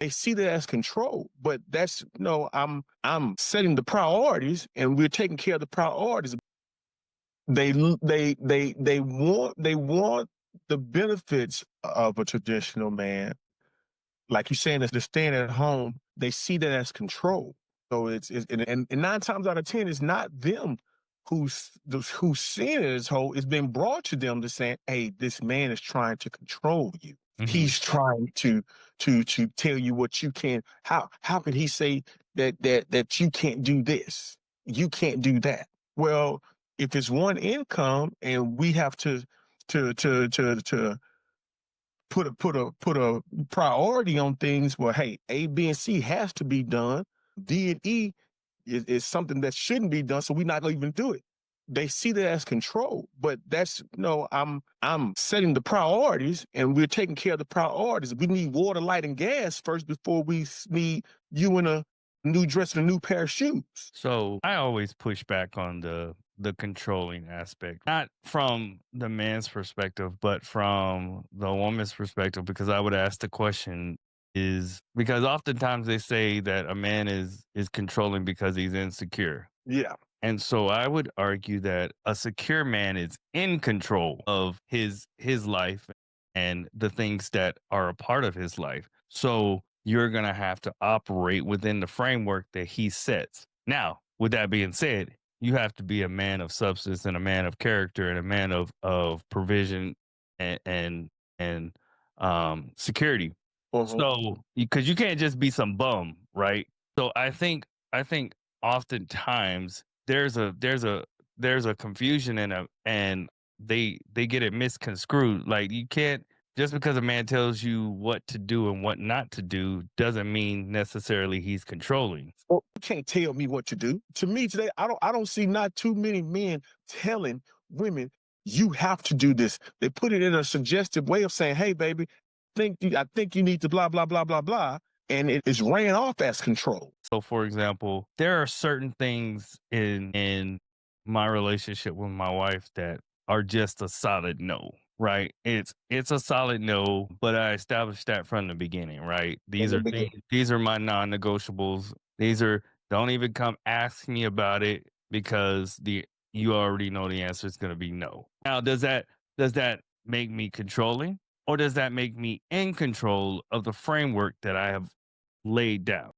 They see that as control, but that's no, I'm setting the priorities and we're taking care of the priorities. They want the benefits of a traditional man, like you're saying, is the staying at home. They see that as control. So it's and 9 times out of 10, it's not them who's seeing it as whole. It's been brought to them to saying, "Hey, this man is trying to control you. Mhm. He's trying to tell you what you can. How could he say that you can't do this? You can't do that? Well, if it's one income and we have to put a priority on things where hey, A, B, and C has to be done. D and E is something that shouldn't be done, so we're not gonna even do it. They see that as control, but that's no, I'm setting the priorities and we're taking care of the priorities. We need water, light, and gas first before we need you in a new dress and a new pair of shoes. So I always push back on the controlling aspect, not from the man's perspective, but from the woman's perspective, because I would ask the question is because oftentimes they say that a man is controlling because he's insecure. Yeah. And so I would argue that a secure man is in control of his life and the things that are a part of his life. So you're going to have to operate within the framework that he sets. Now, with that being said, you have to be a man of substance and a man of character and a man of provision and security. Uh-huh. So because you can't just be some bum, right? So I think oftentimes there's a confusion and they get it misconstrued. Like you can't just because a man tells you what to do and what not to do doesn't mean necessarily he's controlling. Well, you can't tell me what to do. To me today, I don't see not too many men telling women you have to do this. They put it in a suggestive way of saying, "Hey, baby, I think you need to blah blah blah blah blah," and it is ran off as control. So for example, there are certain things in my relationship with my wife that are just a solid no, right? It's a solid no, but I established that from the beginning, right? In These the are beginning. these are my non-negotiables. These are don't even come ask me about it because the you already know the answer is going to be no. Now, does that make me controlling or does that make me in control of the framework that I have laid down?